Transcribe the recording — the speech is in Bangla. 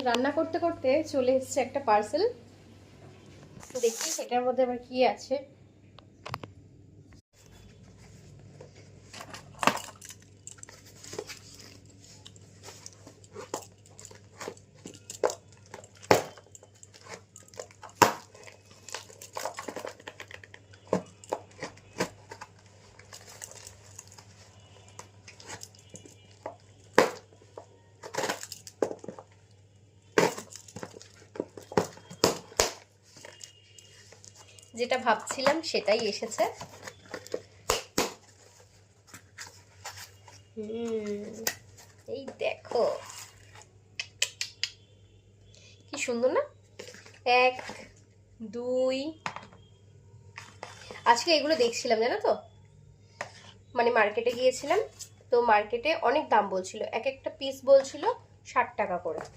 রান্না করতে করতে চলে এসেছে একটা পার্সেল। দেখি এটার মধ্যে আবার কি আছে। যেটা ভাবছিলাম সেটাই এসেছে। এই দেখো কি সুন্দর না। 1 2 আজকে এগুলো দেখছিলাম জানো তো, মানে মার্কেটে গিয়েছিলাম তো মার্কেটে অনেক দাম বলছিল, এক একটা পিস বলছিল 60 টাকা করে।